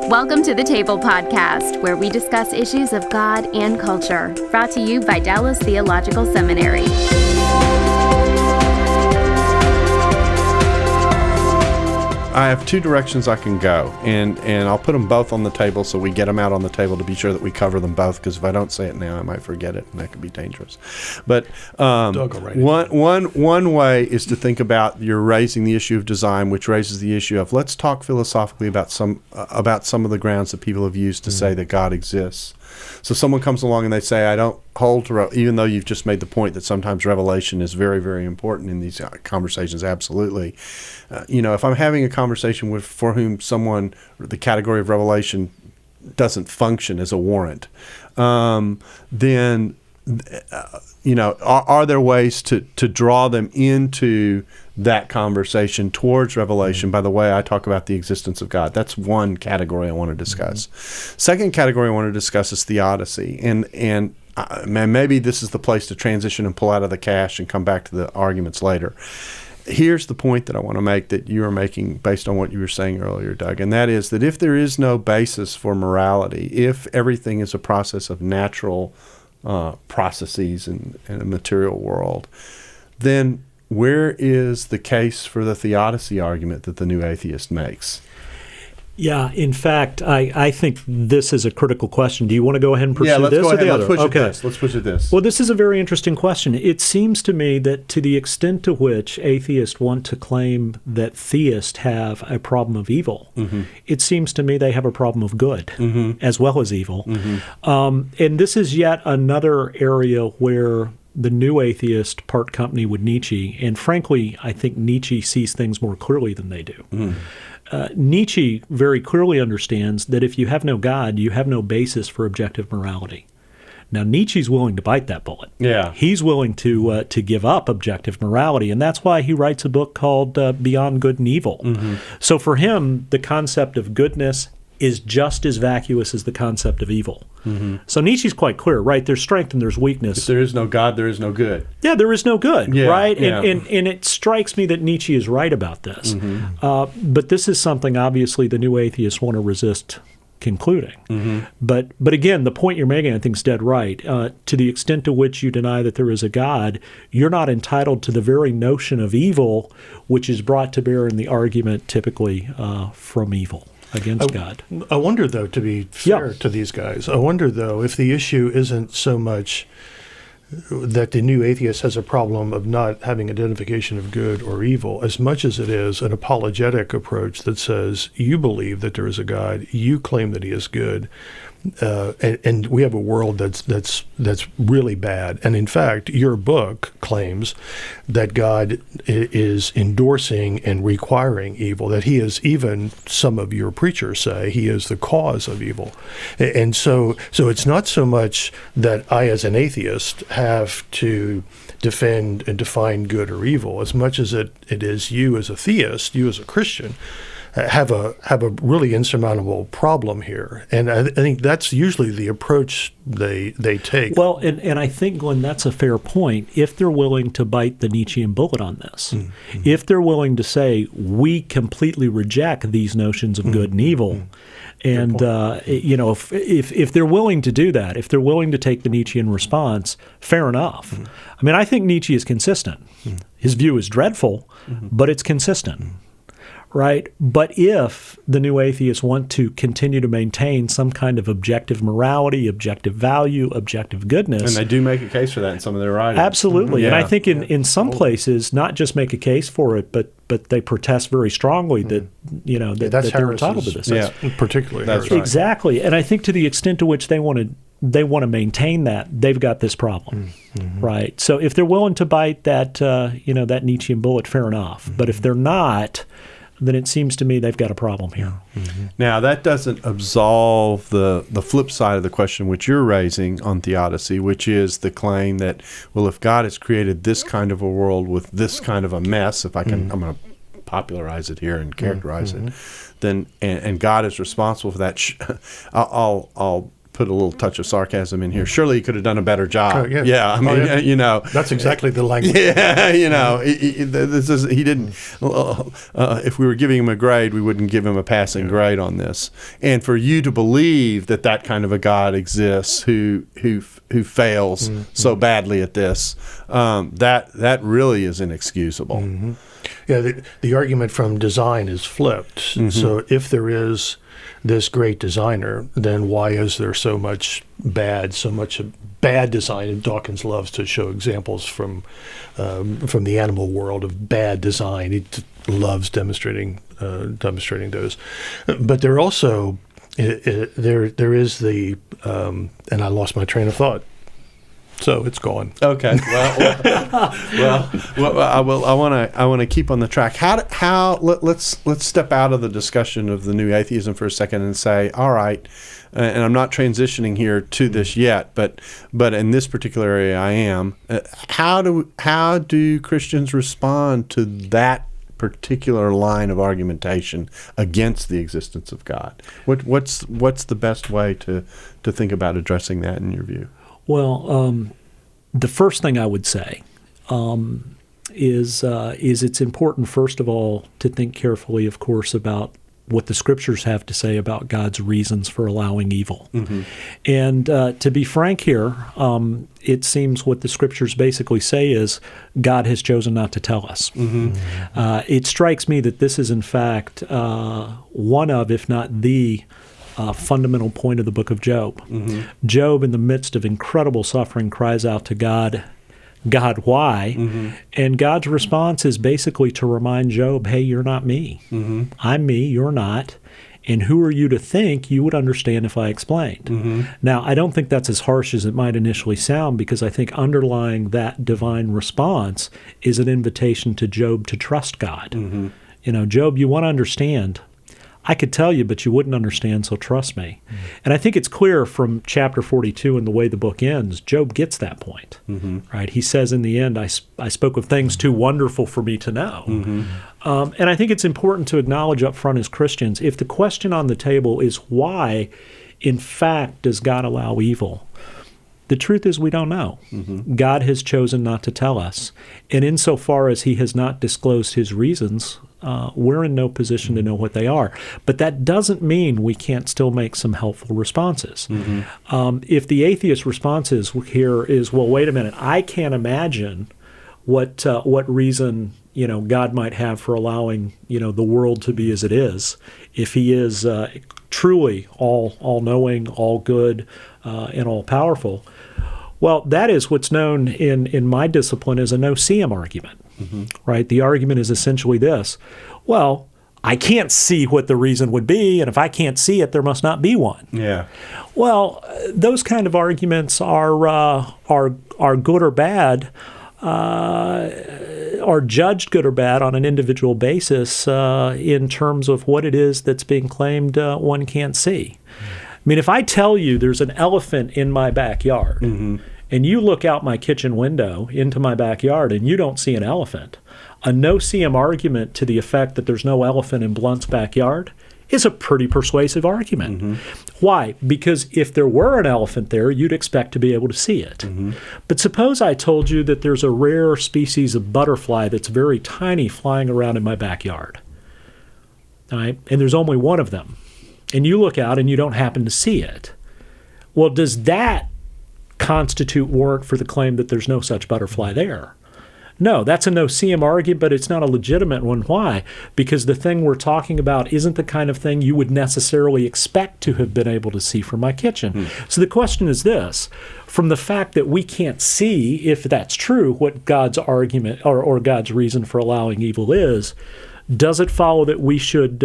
Welcome to the Table Podcast, where we discuss issues of God and culture, brought to you by Dallas Theological Seminary. I have two directions I can go, and I'll put them both on the table so we get them out on the table to be sure that we cover them both, because if I don't say it now, I might forget it, and that could be dangerous. But one way is to think about you're raising the issue of design, which raises the issue of let's talk philosophically about some of the grounds that people have used to say that God exists. So someone comes along and they say, I don't hold to, even though you've just made the point that sometimes revelation is very, very important in these conversations, absolutely. If I'm having a conversation for whom the category of revelation doesn't function as a warrant, then, are there ways to draw them into that conversation towards revelation by the way I talk about the existence of God? That's one category I want to discuss. Second category I want to discuss is theodicy. And maybe this is the place to transition and pull out of the cache and come back to the arguments later. Here's the point that I want to make that you are making based on what you were saying earlier, Doug, and that is that if there is no basis for morality, if everything is a process of natural processes in a material world, then where is the case for the theodicy argument that the new atheist makes? Yeah, in fact, I think this is a critical question. Do you want to go ahead and pursue let's this go or ahead. the other? Let's push it this. Well, this is a very interesting question. It seems to me that to the extent to which atheists want to claim that theists have a problem of evil, it seems to me they have a problem of good as well as evil. And this is yet another area where the new atheist part company with Nietzsche, and frankly, I think Nietzsche sees things more clearly than they do. Nietzsche very clearly understands that if you have no God, you have no basis for objective morality. Now, Nietzsche's willing to bite that bullet. Yeah. He's willing to give up objective morality, and that's why he writes a book called Beyond Good and Evil. So for him, the concept of goodness is just as vacuous as the concept of evil. So Nietzsche's quite clear, right? There's strength and there's weakness. If there is no God, there is no good. Yeah, there is no good, right? Yeah. And it strikes me that Nietzsche is right about this. But this is something, obviously, the new atheists want to resist concluding. But again, the point you're making, I think, is dead right. To the extent to which you deny that there is a God, you're not entitled to the very notion of evil, which is brought to bear in the argument typically from evil against God. I wonder, though, to be fair to these guys, I wonder, though, if the issue isn't so much that the new atheist has a problem of not having identification of good or evil, as much as it is an apologetic approach that says, you believe that there is a God, you claim that he is good, and we have a world that's really bad. And in fact, your book claims that God is endorsing and requiring evil, that he is, even some of your preachers say, he is the cause of evil. And so it's not so much that I, as an atheist, have to defend and define good or evil, as much as it is you as a theist, you as a Christian, have a really insurmountable problem here. And I think that's usually the approach they take. Well, and I think, Glenn, that's a fair point. If they're willing to bite the Nietzschean bullet on this, if they're willing to say, we completely reject these notions of good and evil, and if they're willing to do that, if they're willing to take the Nietzschean response, fair enough. I mean, I think Nietzsche is consistent. His view is dreadful, but it's consistent. Right? But if the new atheists want to continue to maintain some kind of objective morality, objective value, objective goodness. And they do make a case for that in some of their writings. Absolutely. And I think in some places, not just make a case for it, but they protest very strongly that they're entitled to this. That's particularly that's right. Exactly. And I think to the extent to which they want to maintain that, they've got this problem, right? So if they're willing to bite that that Nietzschean bullet, fair enough. But if they're not, then it seems to me they've got a problem here. Now, that doesn't absolve the flip side of the question which you're raising on theodicy, which is the claim that, well, if God has created this kind of a world with this kind of a mess, if I can, I'm going to popularize it here and characterize it, then and God is responsible for that. I'll put a little touch of sarcasm in here. Surely he could have done a better job. Yeah. I mean, you know, that's exactly the language. Yeah, you know, he didn't. If we were giving him a grade, we wouldn't give him a passing grade on this. And for you to believe that kind of a God exists who fails so badly at this, that really is inexcusable. Mm-hmm. Yeah, the argument from design is flipped. So if there is this great designer, then why is there so much bad design? And Dawkins loves to show examples from the animal world of bad design. He loves demonstrating those. But there also there is the and I lost my train of thought. So it's gone. Okay. Well, I want to keep on the track. Let's step out of the discussion of the new atheism for a second and say, all right. And I'm not transitioning here to this yet, but in this particular area, I am. How do Christians respond to that particular line of argumentation against the existence of God? What's the best way to think about addressing that in your view? Well, the first thing I would say is it's important, first of all, to think carefully, of course, about what the Scriptures have to say about God's reasons for allowing evil. Mm-hmm. And to be frank here, it seems what the Scriptures basically say is God has chosen not to tell us. Mm-hmm. It strikes me that this is, in fact, one of, if not the fundamental point of the book of Job. Mm-hmm. Job, in the midst of incredible suffering, cries out to God, God, why? Mm-hmm. And God's response is basically to remind Job, hey, you're not me. Mm-hmm. I'm me, you're not. And who are you to think you would understand if I explained? Mm-hmm. Now, I don't think that's as harsh as it might initially sound, because I think underlying that divine response is an invitation to Job to trust God. Mm-hmm. You know, Job, you want to understand. I could tell you, but you wouldn't understand, so trust me. Mm-hmm. And I think it's clear from chapter 42 and the way the book ends, Job gets that point, right? He says in the end, I spoke of things too wonderful for me to know. Mm-hmm. And I think it's important to acknowledge up front as Christians, if the question on the table is why, in fact, does God allow evil? The truth is we don't know. Mm-hmm. God has chosen not to tell us. And insofar as he has not disclosed his reasons, we're in no position to know what they are. But that doesn't mean we can't still make some helpful responses. Mm-hmm. If the atheist response here is, well, wait a minute, I can't imagine what reason God might have for allowing the world to be as it is, if he is truly all-knowing, all-good, and all-powerful. Well, that is what's known in my discipline as a no-see-em argument, right? The argument is essentially this: well, I can't see what the reason would be, and if I can't see it, there must not be one. Yeah. Well, those kind of arguments are good or bad, are judged good or bad on an individual basis in terms of what it is that's being claimed one can't see. I mean, if I tell you there's an elephant in my backyard, and you look out my kitchen window into my backyard and you don't see an elephant, a no-see-em argument to the effect that there's no elephant in Blount's backyard is a pretty persuasive argument. Mm-hmm. Why? Because if there were an elephant there, you'd expect to be able to see it. Mm-hmm. But suppose I told you that there's a rare species of butterfly that's very tiny flying around in my backyard, all right? And there's only one of them. And you look out and you don't happen to see it. Well, does that constitute warrant for the claim that there's no such butterfly there? No, that's a no-see-em argument, but it's not a legitimate one. Why? Because the thing we're talking about isn't the kind of thing you would necessarily expect to have been able to see from my kitchen. So the question is this: from the fact that we can't see, if that's true, what God's argument or God's reason for allowing evil is, does it follow that we should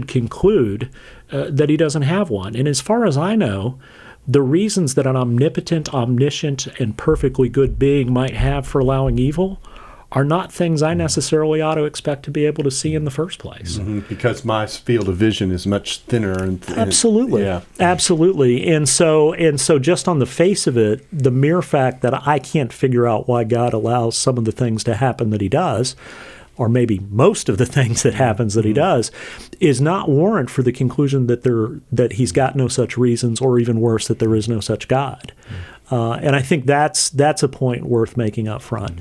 conclude that he doesn't have one? And as far as I know, the reasons that an omnipotent, omniscient, and perfectly good being might have for allowing evil are not things I necessarily ought to expect to be able to see in the first place. Mm-hmm. Because my field of vision is much thinner. Absolutely. Yeah. Absolutely. And so just on the face of it, the mere fact that I can't figure out why God allows some of the things to happen that he does or maybe most of the things that happens that he does, is not warrant for the conclusion that he's got no such reasons, or even worse, that there is no such God. And I think that's a point worth making up front.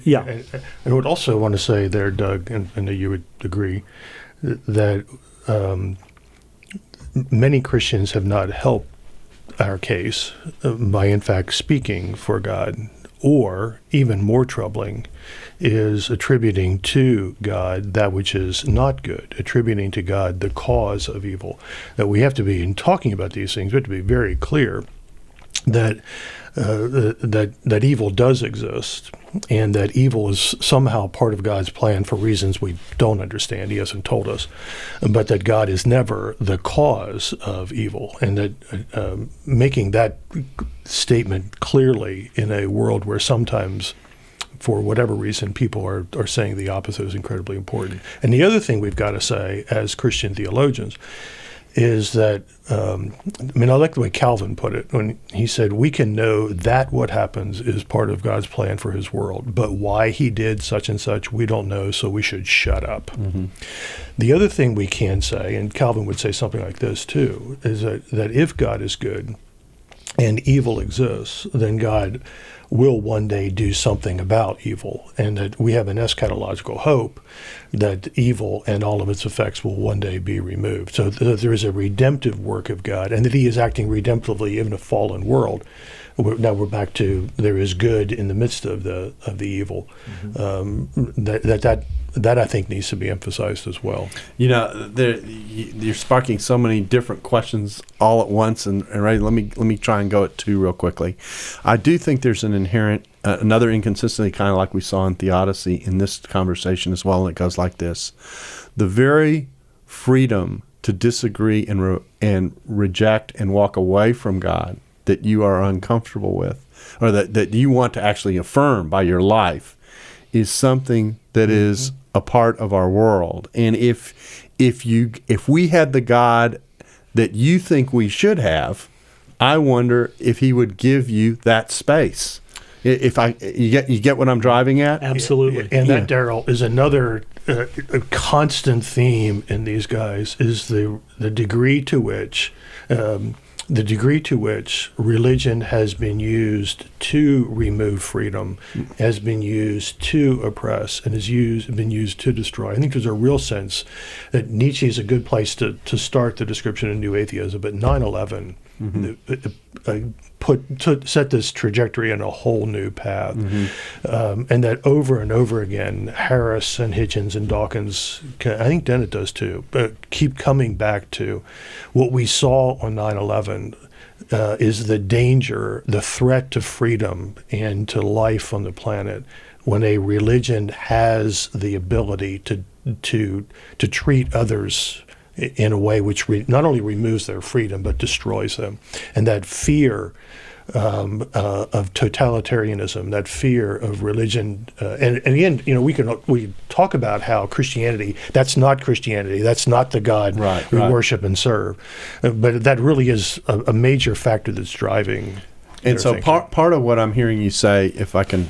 Yeah. And I would also want to say there, Doug, and I know you would agree, that many Christians have not helped our case by, in fact, speaking for God. Or, even more troubling, is attributing to God that which is not good, attributing to God the cause of evil. That we have to be, in talking about these things, we have to be very clear that that evil does exist, and that evil is somehow part of God's plan for reasons we don't understand. He hasn't told us, but that God is never the cause of evil, and that making that statement clearly in a world where sometimes, for whatever reason, people are saying the opposite is incredibly important. And the other thing we've got to say as Christian theologians is that, I like the way Calvin put it when he said, we can know that what happens is part of God's plan for his world, but why he did such and such, we don't know, so we should shut up. Mm-hmm. The other thing we can say, and Calvin would say something like this too, is that if God is good and evil exists, then God will one day do something about evil, and that we have an eschatological hope that evil and all of its effects will one day be removed. So there is a redemptive work of God, and that he is acting redemptively in a fallen world. Now we're back to there is good in the midst of the evil. Mm-hmm. That I think needs to be emphasized as well. You're sparking so many different questions all at once, and Ray, let me try and go at two real quickly. I do think there's an inherent another inconsistency, kind of like we saw in theodicy, in this conversation as well, and it goes like this: the very freedom to disagree and reject and walk away from God that you are uncomfortable with, or that you want to actually affirm by your life, is something that is a part of our world. And if we had the God that you think we should have, I wonder if he would give you that space. You get what I'm driving at? Absolutely. And that, Darrell, is another a constant theme in these guys, is the degree to which religion has been used to remove freedom, has been used to oppress, and been used to destroy. I think there's a real sense that Nietzsche is a good place to start the description of New Atheism, but 9/11 set this trajectory on a whole new path. And that over and over again, Harris and Hitchens and Dawkins, I think Dennett does too, but keep coming back to what we saw on 9/11 is the danger, the threat to freedom and to life on the planet when a religion has the ability to treat others in a way which not only removes their freedom but destroys them. And that fear of totalitarianism, that fear of religion, and again, we talk about how Christianity, that's not Christianity, that's not the God we worship and serve, but that really is a major factor that's driving. And so part of what I'm hearing you say, if I can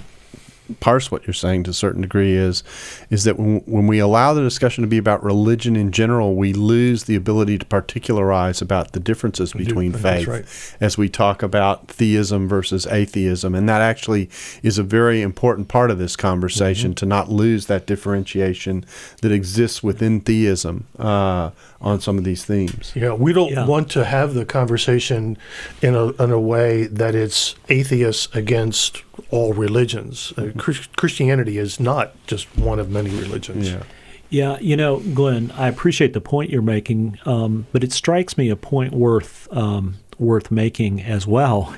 parse what you're saying to a certain degree, is that when we allow the discussion to be about religion in general, we lose the ability to particularize about the differences between faith, as we talk about theism versus atheism. And that actually is a very important part of this conversation, to not lose that differentiation that exists within theism on some of these themes. Yeah, we don't want to have the conversation in a way that it's atheists against all religions. Christianity is not just one of many religions. Yeah, Glenn, I appreciate the point you're making, but it strikes me a point worth making as well,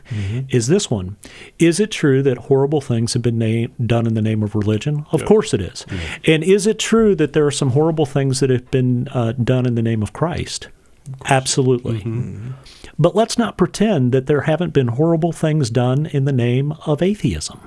is this one. Is it true that horrible things have been done in the name of religion? Of course it is. And is it true that there are some horrible things that have been done in the name of Christ? Absolutely. But let's not pretend that there haven't been horrible things done in the name of atheism.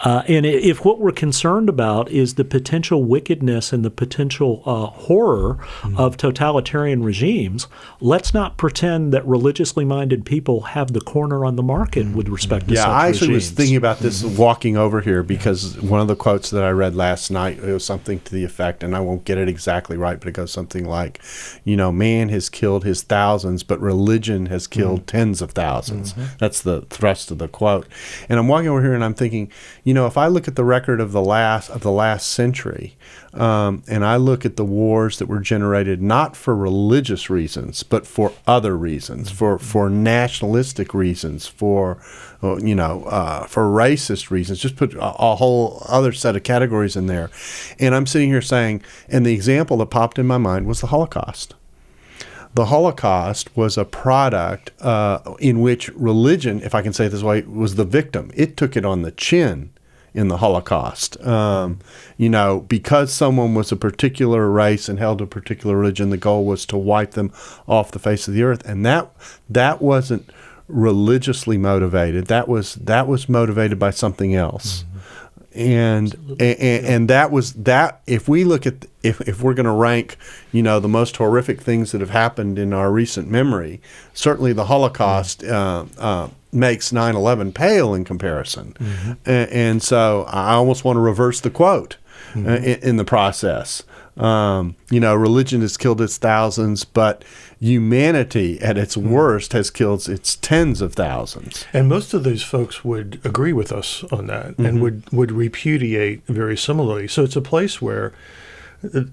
And if what we're concerned about is the potential wickedness and the potential horror of totalitarian regimes, let's not pretend that religiously minded people have the corner on the market with respect to such I actually regimes. was thinking about this walking over here because one of the quotes that I read last night, it was something to the effect, and I won't get it exactly right, but it goes something like, man has killed his thousands, but religion has killed tens of thousands. That's the thrust of the quote. And I'm walking over here and I'm thinking, if I look at the record of the last century, and I look at the wars that were generated not for religious reasons, but for other reasons, for nationalistic reasons, for racist reasons, just put a whole other set of categories in there. And I'm sitting here saying, and the example that popped in my mind was the Holocaust. The Holocaust was a product in which religion, if I can say it this way, was the victim. It took it on the chin in the Holocaust. Because someone was a particular race and held a particular religion, the goal was to wipe them off the face of the earth. And that wasn't religiously motivated. That was motivated by something else. And that was that. If we look at if we're going to rank, the most horrific things that have happened in our recent memory, certainly the Holocaust makes 9/11 pale in comparison. And so I almost want to reverse the quote in the process. Religion has killed its thousands, but humanity at its worst has killed its tens of thousands. And most of those folks would agree with us on that and would repudiate very similarly. So it's a place where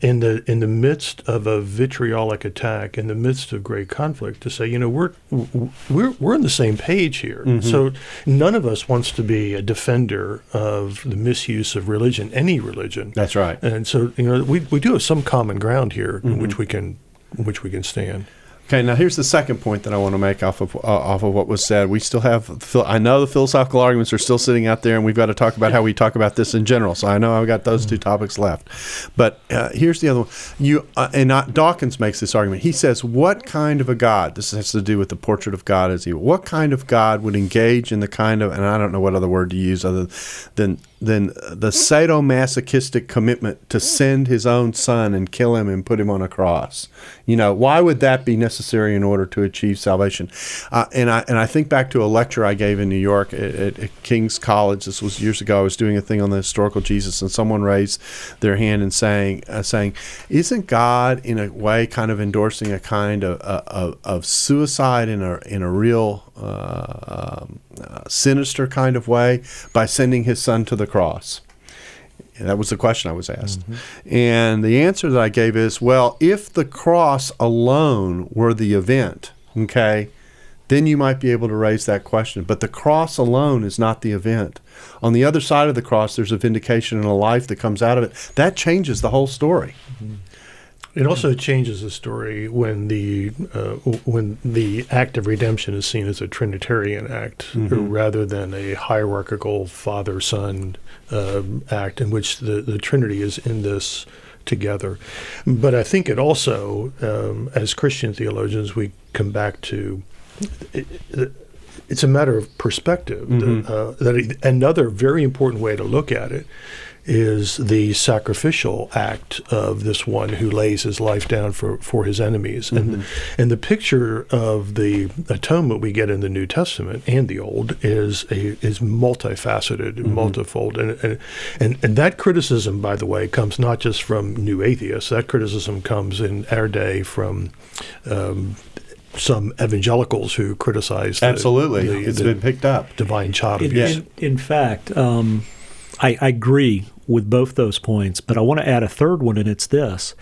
in the midst of a vitriolic attack, in the midst of great conflict, to say, we're on the same page here. So none of us wants to be a defender of the misuse of religion, any religion. That's right. And so we do have some common ground here in which we can stand. Okay, now here's the second point that I want to make off of what was said. We still have, I know the philosophical arguments are still sitting out there, and we've got to talk about how we talk about this in general. So I know I've got those two topics left. But here's the other one. Dawkins makes this argument. He says, what kind of a God, this has to do with the portrait of God as evil, what kind of God would engage in the kind of, and I don't know what other word to use other than the sadomasochistic commitment to send his own son and kill him and put him on a cross? Why would that be necessary in order to achieve salvation? And I think back to a lecture I gave in New York at King's College. This was years ago. I was doing a thing on the historical Jesus, and someone raised their hand and saying, "Isn't God in a way kind of endorsing a kind of suicide in a real sinister kind of way by sending his son to the cross?" And that was the question I was asked. And the answer that I gave is, well, if the cross alone were the event, okay, then you might be able to raise that question. But the cross alone is not the event. On the other side of the cross, there's a vindication and a life that comes out of it. That changes the whole story. It also changes the story when the act of redemption is seen as a Trinitarian act rather than a hierarchical father-son act in which the Trinity is in this together. But I think it also, as Christian theologians, we come back to it's a matter of perspective. That another very important way to look at it is the sacrificial act of this one who lays his life down for his enemies. And the picture of the atonement we get in the New Testament and the Old is multifaceted, multifold. And that criticism, by the way, comes not just from new atheists. That criticism comes in our day from some evangelicals who criticize it's been picked up. Divine child abuse. In fact, I agree with both those points, but I want to add a third one, and it's this.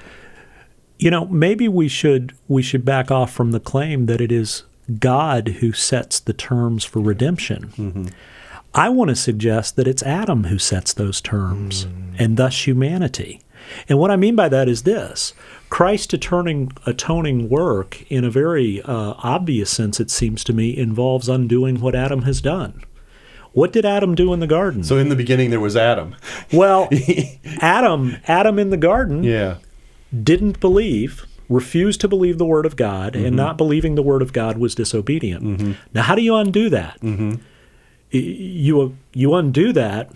Maybe we should back off from the claim that it is God who sets the terms for redemption. I want to suggest that it's Adam who sets those terms, and thus humanity. And what I mean by that is this. Christ's atoning work, in a very obvious sense, it seems to me, involves undoing what Adam has done. What did Adam do in the garden? So in the beginning there was Adam. Well, Adam in the garden didn't believe, refused to believe the Word of God, and not believing the Word of God was disobedient. Now, how do you undo that? you undo that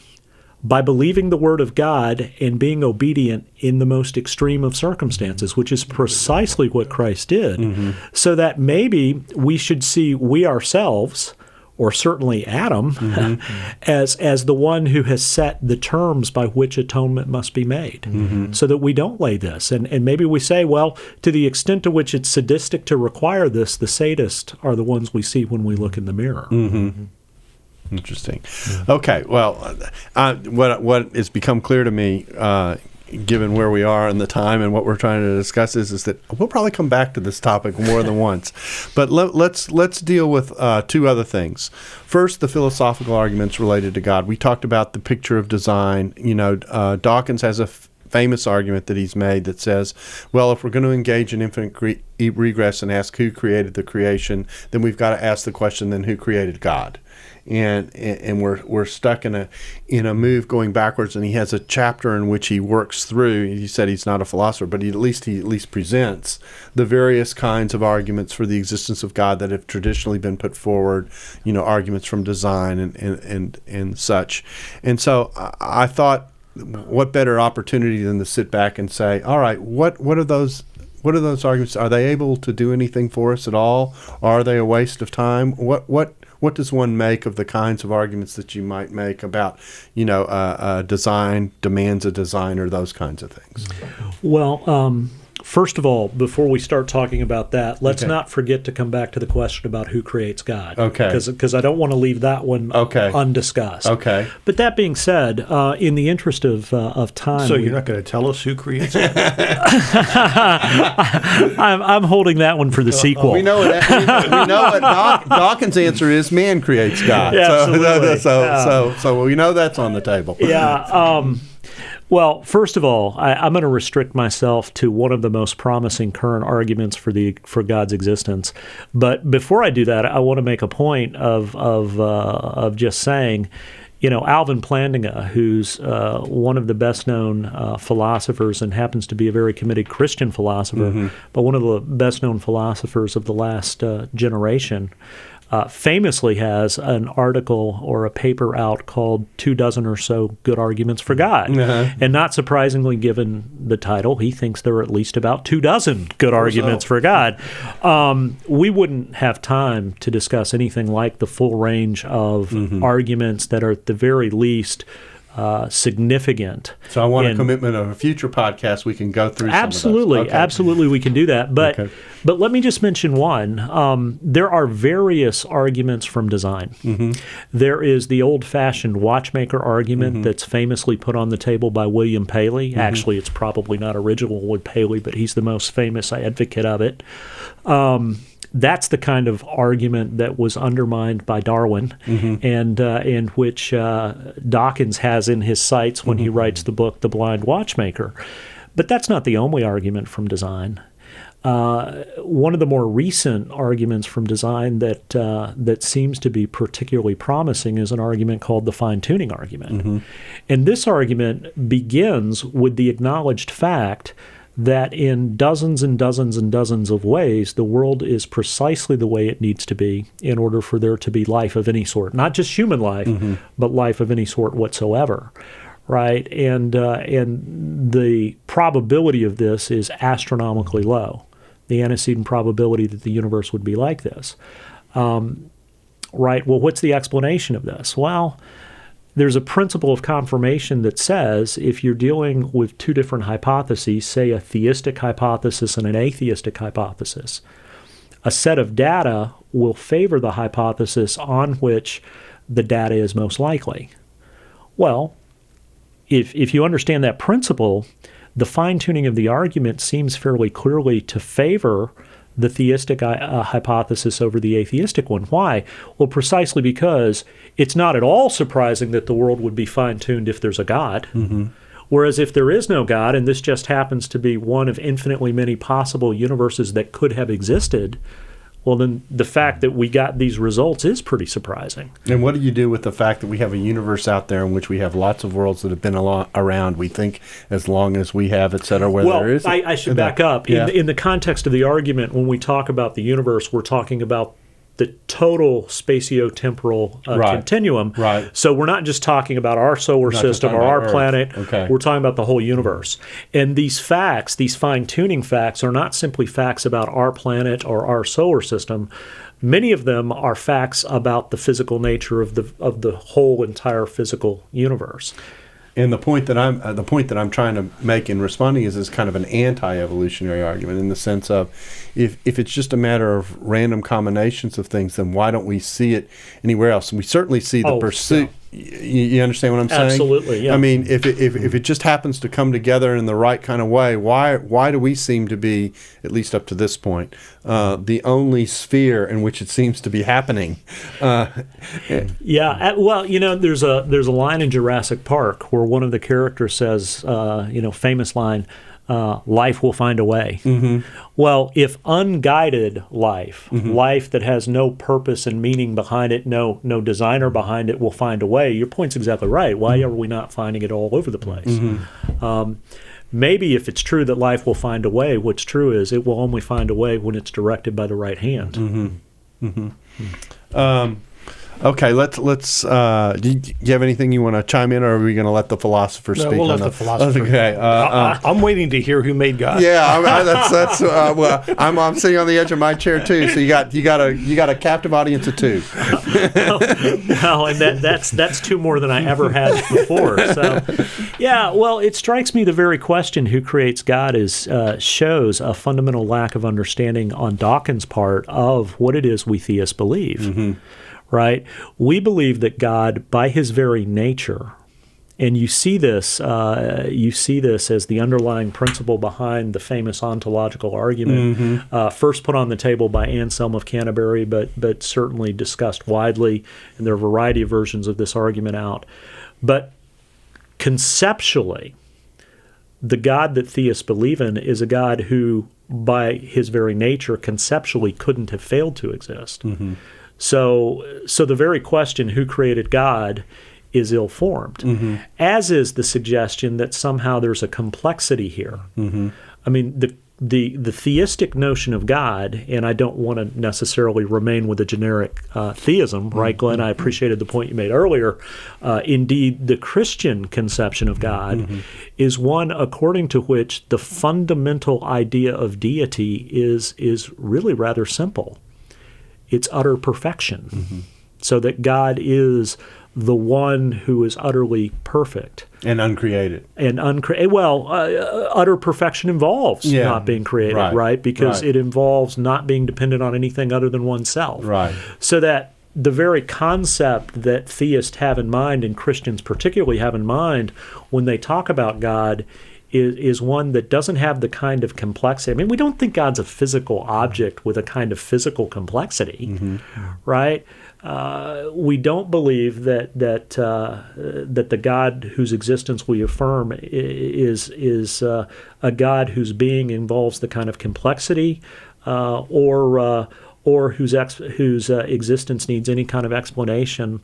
by believing the Word of God and being obedient in the most extreme of circumstances, which is precisely what Christ did, so that maybe we should see we ourselves, or certainly Adam, as the one who has set the terms by which atonement must be made, so that we don't lay this. And maybe we say, well, to the extent to which it's sadistic to require this, the sadists are the ones we see when we look in the mirror. Interesting. Okay. Well, what has become clear to me, given where we are in the time and what we're trying to discuss, is that we'll probably come back to this topic more than once. But let's deal with two other things. First, the philosophical arguments related to God. We talked about the picture of design. Dawkins has a famous argument that he's made that says, well, if we're going to engage in infinite regress and ask who created the creation, then we've got to ask the question, then who created God? And we're stuck in a move going backwards. And he has a chapter in which he works through. He said he's not a philosopher, but he at least presents the various kinds of arguments for the existence of God that have traditionally been put forward. Arguments from design and such. And so I thought, what better opportunity than to sit back and say, all right, what are those arguments? Are they able to do anything for us at all? Are they a waste of time? What does one make of the kinds of arguments that you might make about, design, demands a designer, those kinds of things? Well, first of all, before we start talking about that, let's not forget to come back to the question about who creates God. Okay. Because I don't want to leave that one undiscussed. Okay. But that being said, in the interest of time... So you're not going to tell us who creates God? I'm holding that one for the sequel. We know what Dawkins' answer is, man creates God. Yeah, absolutely. So we know that's on the table. Yeah. Well, first of all, I'm going to restrict myself to one of the most promising current arguments for God's existence. But before I do that, I want to make a point of just saying, Alvin Plantinga, who's one of the best-known philosophers and happens to be a very committed Christian philosopher, but one of the best-known philosophers of the last generation, famously has an article or a paper out called 24 or So Good Arguments for God. And not surprisingly, given the title, he thinks there are at least about 24 good arguments for God. We wouldn't have time to discuss anything like the full range of arguments that are at the very least significant. So I want a commitment of a future podcast. We can go through absolutely, some of those. Okay. Absolutely, we can do that. But let me just mention one. There are various arguments from design. There is the old-fashioned watchmaker argument that's famously put on the table by William Paley. Actually, it's probably not original with Paley, but he's the most famous advocate of it. That's the kind of argument that was undermined by Darwin, and which Dawkins has in his sights when he writes the book The Blind Watchmaker. But that's not the only argument from design. One of the more recent arguments from design that seems to be particularly promising is an argument called the fine-tuning argument. And this argument begins with the acknowledged fact that in dozens and dozens and dozens of ways, the world is precisely the way it needs to be in order for there to be life of any sort. Not just human life, but life of any sort whatsoever, right? And the probability of this is astronomically low, the antecedent probability that the universe would be like this. Right? Well, what's the explanation of this? Well, there's a principle of confirmation that says if you're dealing with two different hypotheses, say a theistic hypothesis and an atheistic hypothesis, a set of data will favor the hypothesis on which the data is most likely. Well, if you understand that principle, the fine-tuning of the argument seems fairly clearly to favor the theistic hypothesis over the atheistic one. Why? Well, precisely because it's not at all surprising that the world would be fine-tuned if there's a God. Whereas if there is no God, and this just happens to be one of infinitely many possible universes that could have existed, well, then the fact that we got these results is pretty surprising. And what do you do with the fact that we have a universe out there in which we have lots of worlds that have been around, we think, as long as we have, et cetera, where there is? I should back up. In the context of the argument, when we talk about the universe, we're talking about the total spatiotemporal continuum. Right. So we're not just talking about our solar system or our planet. Okay. We're talking about the whole universe. And these facts, these fine-tuning facts, are not simply facts about our planet or our solar system. Many of them are facts about the physical nature of the whole entire physical universe. And the point that I'm trying to make in responding is kind of an anti-evolutionary argument, in the sense of, if it's just a matter of random combinations of things, then why don't we see it anywhere else? And we certainly see the pursuit. Yeah. You understand what I'm saying? Absolutely. Yeah. I mean, if it just happens to come together in the right kind of way, why do we seem to be, at least up to this point, the only sphere in which it seems to be happening? Yeah. Well, there's a line in Jurassic Park where one of the characters says, famous line, life will find a way. Mm-hmm. Well, if unguided life, life that has no purpose and meaning behind it, no designer behind it, will find a way, your point's exactly right. Why are we not finding it all over the place? Mm-hmm. Maybe if it's true that life will find a way, what's true is it will only find a way when it's directed by the right hand. Mm-hmm. Mm-hmm. Okay, let's. Do you have anything you want to chime in, or are we going to let the philosopher speak? No, we'll let the philosopher. Okay, I'm waiting to hear who made God. Yeah, that's. Well, I'm sitting on the edge of my chair too. So you got a captive audience of two. Well, and that's two more than I ever had before. So, yeah. Well, it strikes me the very question, who creates God, shows a fundamental lack of understanding on Dawkins' part of what it is we theists believe. Mm-hmm. Right? We believe that God, by his very nature, and you see this as the underlying principle behind the famous ontological argument, first put on the table by Anselm of Canterbury, but certainly discussed widely, and there are a variety of versions of this argument out. But conceptually, the God that theists believe in is a God who, by his very nature, conceptually couldn't have failed to exist. Mm-hmm. So the very question, who created God, is ill-formed, as is the suggestion that somehow there's a complexity here. Mm-hmm. I mean, the theistic notion of God, and I don't want to necessarily remain with a generic theism, right, Glenn? I appreciated the point you made earlier. Indeed, the Christian conception of God is one according to which the fundamental idea of deity is really rather simple. It's utter perfection, so that God is the one who is utterly perfect and uncreated. And utter perfection involves not being created, right? Because it involves not being dependent on anything other than oneself. Right. So that the very concept that theists have in mind, and Christians particularly have in mind when they talk about God, is one that doesn't have the kind of complexity. I mean, we don't think God's a physical object with a kind of physical complexity, right? We don't believe that the God whose existence we affirm is a God whose being involves the kind of complexity or whose existence needs any kind of explanation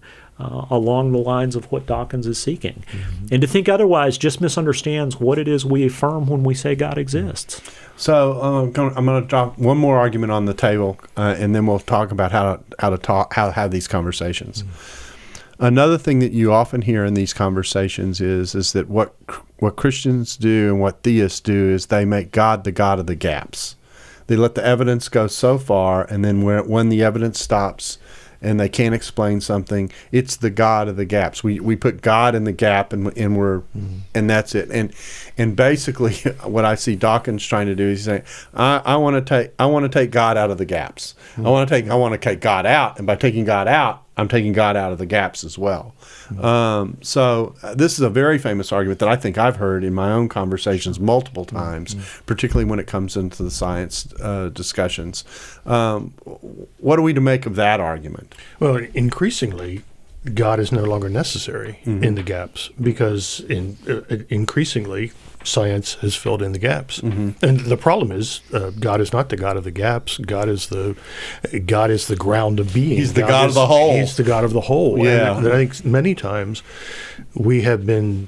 along the lines of what Dawkins is seeking. And to think otherwise just misunderstands what it is we affirm when we say God exists. So I'm going to drop one more argument on the table, and then we'll talk about how to have these conversations. Another thing that you often hear in these conversations is that what Christians do and what theists do is they make God the God of the gaps. They let the evidence go so far, and then when the evidence stops and they can't explain something, it's the God of the gaps. We put God in the gap, and and that's it. And basically, what I see Dawkins trying to do is saying, I want to take God out of the gaps. I want to take God out, and by taking God out, I'm taking God out of the gaps as well. So this is a very famous argument that I think I've heard in my own conversations multiple times, particularly when it comes into the science discussions. What are we to make of that argument? Well, increasingly, God is no longer necessary in the gaps, because increasingly science has filled in the gaps. And the problem is God is not the God of the gaps. God is the ground of being. He's the God of the whole. He's the God of the whole. Yeah. And I think many times we have made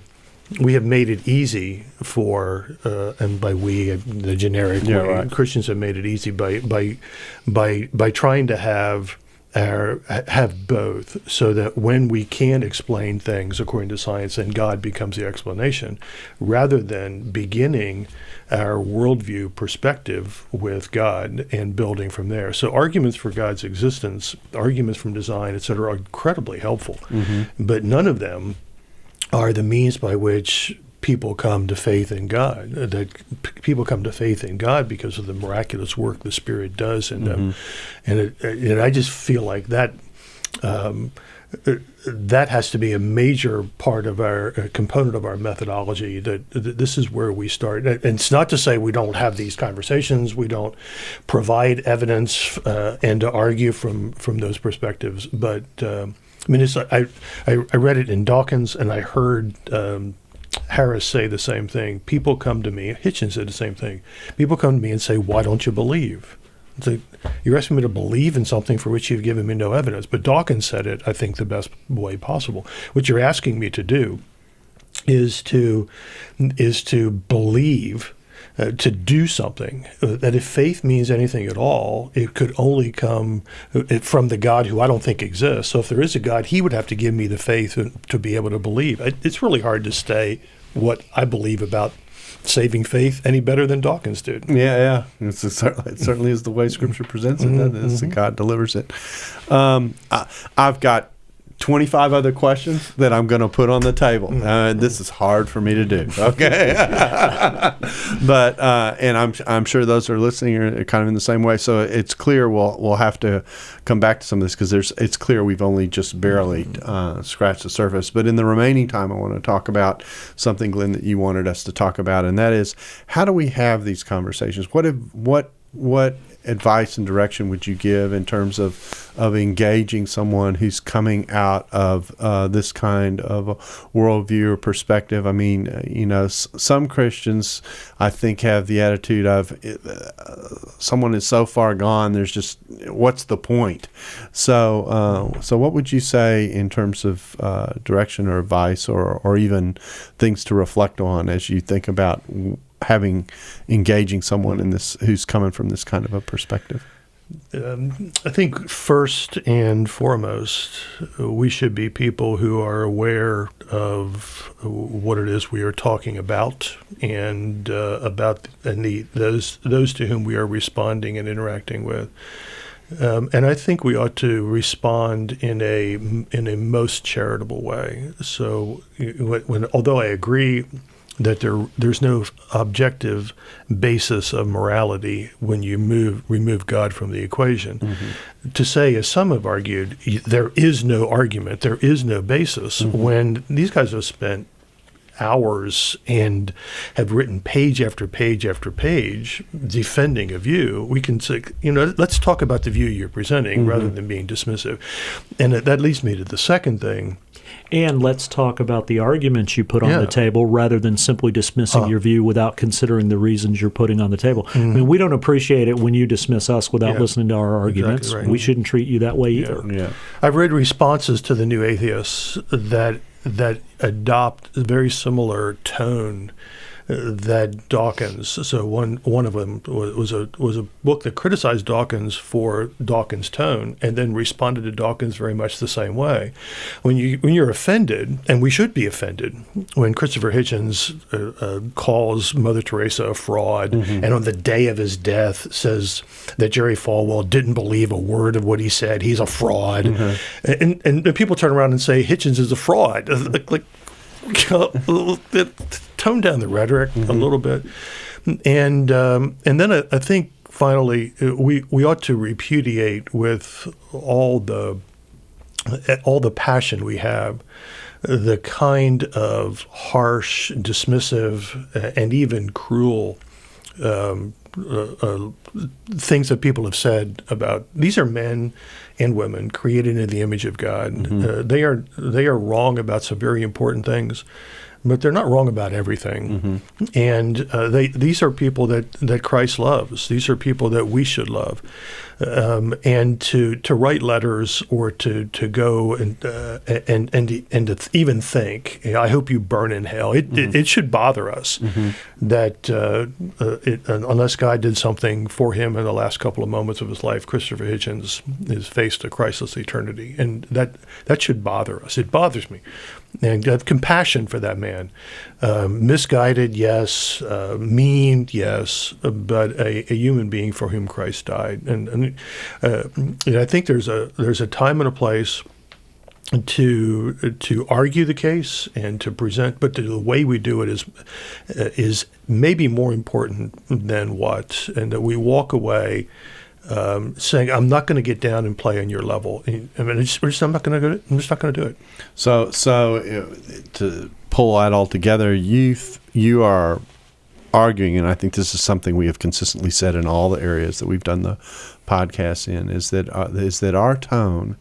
it easy for, and by we, the generic way, Christians have made it easy by trying to have have both, so that when we can explain things according to science, then God becomes the explanation, rather than beginning our worldview perspective with God and building from there. So arguments for God's existence, arguments from design, et cetera, are incredibly helpful. But none of them are the means by which people come to faith in God. That people come to faith in God because of the miraculous work the Spirit does in them, and I just feel like that that has to be a major part of our component of our methodology. That this is where we start. And it's not to say we don't have these conversations, we don't provide evidence and to argue from those perspectives. But I mean, it's I read it in Dawkins, and I heard Harris say the same thing. People come to me, Hitchens said the same thing. People come to me and say, why don't you believe? It's like, you're asking me to believe in something for which you've given me no evidence. But Dawkins said it, I think, the best way possible. What you're asking me to do is to believe, to do something. That if faith means anything at all, it could only come from the God who I don't think exists. So if there is a God, he would have to give me the faith to be able to believe. It's really hard to say what I believe about saving faith any better than Dawkins did. Yeah. It certainly is the way Scripture presents it. That is, that God delivers it. I've got 25 other questions that I'm going to put on the table. This is hard for me to do. Okay, but and I'm sure those who are listening are kind of in the same way. So it's clear we'll have to come back to some of this because it's clear we've only just barely scratched the surface. But in the remaining time, I want to talk about something, Glenn, that you wanted us to talk about, and that is, how do we have these conversations? What advice and direction would you give in terms of engaging someone who's coming out of this kind of a worldview or perspective? I mean, some Christians, I think, have the attitude of someone is so far gone, there's just, what's the point? So what would you say in terms of direction or advice or even things to reflect on as you think about engaging someone in this who's coming from this kind of a perspective? I think first and foremost, we should be people who are aware of what it is we are talking about and those to whom we are responding and interacting with. And I think we ought to respond in a most charitable way. So although I agree that there's no objective basis of morality when you remove God from the equation. To say, as some have argued, there is no argument, there is no basis, when these guys have spent hours and have written page after page after page defending a view, we can say, let's talk about the view you're presenting rather than being dismissive. And that leads me to the second thing. And let's talk about the arguments you put on the table rather than simply dismissing your view without considering the reasons you're putting on the table. I mean, we don't appreciate it when you dismiss us without listening to our arguments. Exactly right. We shouldn't treat you that way either. Yeah. I've read responses to the New Atheists that adopt a very similar tone that Dawkins. So one of them was a book that criticized Dawkins for Dawkins' tone, and then responded to Dawkins very much the same way. When you're offended, and we should be offended, when Christopher Hitchens calls Mother Teresa a fraud, and on the day of his death says that Jerry Falwell didn't believe a word of what he said, he's a fraud, and people turn around and say Hitchens is a fraud, like tone down the rhetoric a little bit, and then I think finally we ought to repudiate with all the passion we have the kind of harsh, dismissive, and even cruel things that people have said about these are men and women created in the image of God. They are wrong about some very important things, but they're not wrong about everything. And these are people that Christ loves. These are people that we should love. And to write letters or to go and to even think, I hope you burn in hell. It should bother us that unless God did something for him in the last couple of moments of his life, Christopher Hitchens is faced a Christless eternity, and that should bother us. It bothers me, and have compassion for that man. Misguided, yes. Mean, yes. But a human being for whom Christ died, and I think there's a time and a place to argue the case and to present, but the way we do it is maybe more important than what, and that we walk away saying, "I'm not going to get down and play on your level. I'm just not going to do it." So to pull that all together, you are arguing, and I think this is something we have consistently said in all the areas that we've done the podcast in, is that our tone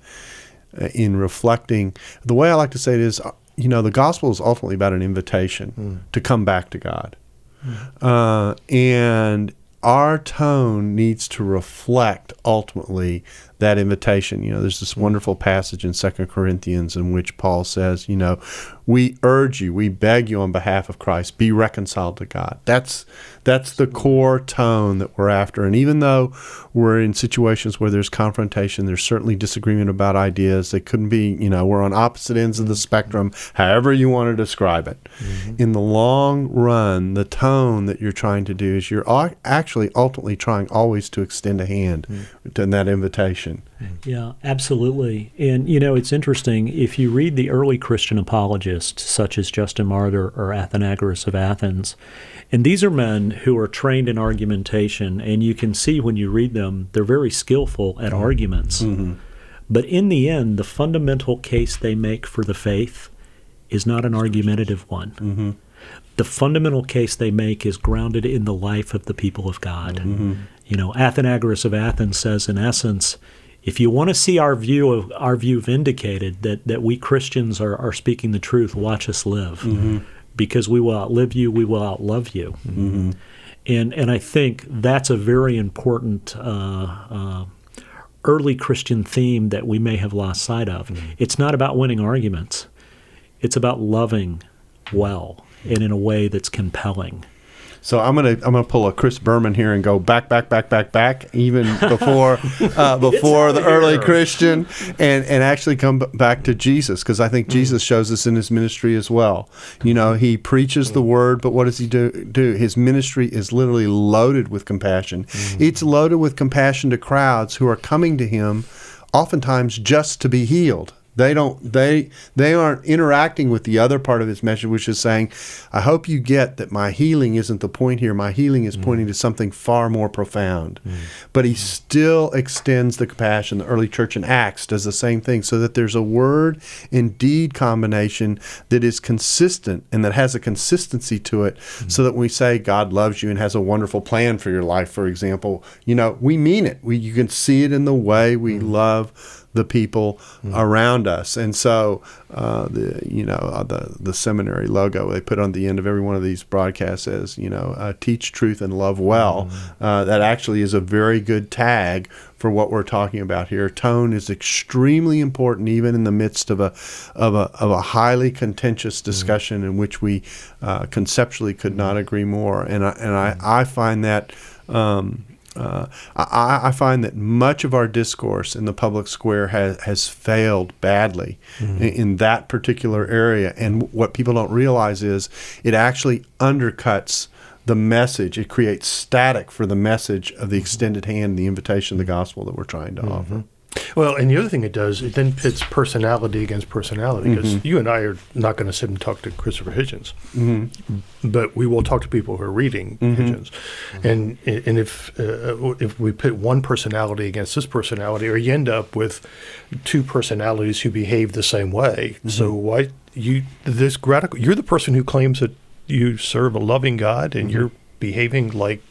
in reflecting, the way I like to say it is, the gospel is ultimately about an invitation to come back to God. And our tone needs to reflect ultimately that invitation. There's this wonderful passage in 2 Corinthians in which Paul says, we urge you, we beg you on behalf of Christ, be reconciled to God. That's the core tone that we're after. And even though we're in situations where there's confrontation, there's certainly disagreement about ideas. They couldn't be, we're on opposite ends of the spectrum, however you want to describe it. In the long run, the tone that you're trying to do is you're actually ultimately trying always to extend a hand to that invitation. Yeah, absolutely. And, it's interesting. If you read the early Christian apologists, such as Justin Martyr or Athenagoras of Athens, and these are men who are trained in argumentation, and you can see when you read them, they're very skillful at arguments. But in the end, the fundamental case they make for the faith is not an argumentative one. The fundamental case they make is grounded in the life of the people of God. Athenagoras of Athens says, in essence, if you want to see our view vindicated, that we Christians are speaking the truth, watch us live. Because we will outlive you, we will outlove you. And I think that's a very important early Christian theme that we may have lost sight of. It's not about winning arguments. It's about loving well and in a way that's compelling. So I'm gonna pull a Chris Berman here and go back, even before the early Christian, and actually come back to Jesus, because I think Jesus shows us in his ministry as well. He preaches the word, but what does he do? His ministry is literally loaded with compassion. It's loaded with compassion to crowds who are coming to him, oftentimes just to be healed. They aren't interacting with the other part of his message, which is saying, I hope you get that my healing isn't the point here. My healing is pointing to something far more profound. But he still extends the compassion. The early church in Acts does the same thing, so that there's a word and deed combination that is consistent and that has a consistency to it, so that when we say God loves you and has a wonderful plan for your life, for example, we mean it. You can see it in the way we love the people around us. And so the seminary logo they put on the end of every one of these broadcasts says, teach truth and love well. That actually is a very good tag for what we're talking about here. Tone is extremely important, even in the midst of a highly contentious discussion in which we conceptually could not agree more. And I find that I find that much of our discourse in the public square has failed badly in that particular area. And what people don't realize is it actually undercuts the message. It creates static for the message of the extended hand, the invitation of the gospel that we're trying to offer. Well, and the other thing it does, it then pits personality against personality, because you and I are not going to sit and talk to Christopher Hitchens, but we will talk to people who are reading Hitchens. And if we pit one personality against this personality, or you end up with two personalities who behave the same way. So why you're the person who claims that you serve a loving God, and you're behaving like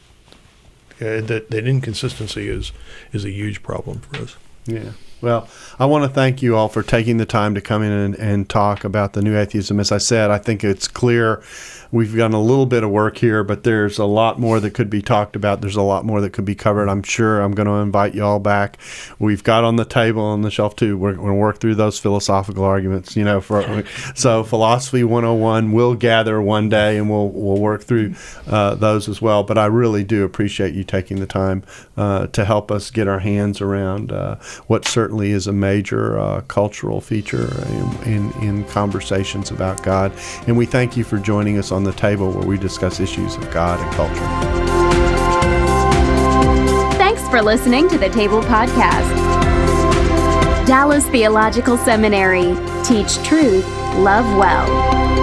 that inconsistency is a huge problem for us. Yeah. Well, I want to thank you all for taking the time to come in and talk about the new atheism. As I said, I think it's clear we've done a little bit of work here, but there's a lot more that could be talked about. There's a lot more that could be covered. I'm sure I'm going to invite you all back. We've got on the table, on the shelf too, we're going to work through those philosophical arguments, so Philosophy 101 we'll gather one day and we'll work through those as well. But I really do appreciate you taking the time to help us get our hands around what certainly is a major cultural feature in conversations about God. And we thank you for joining us on the table where we discuss issues of God and culture. Thanks for listening to the Table Podcast. Dallas Theological Seminary. Teach truth, love well.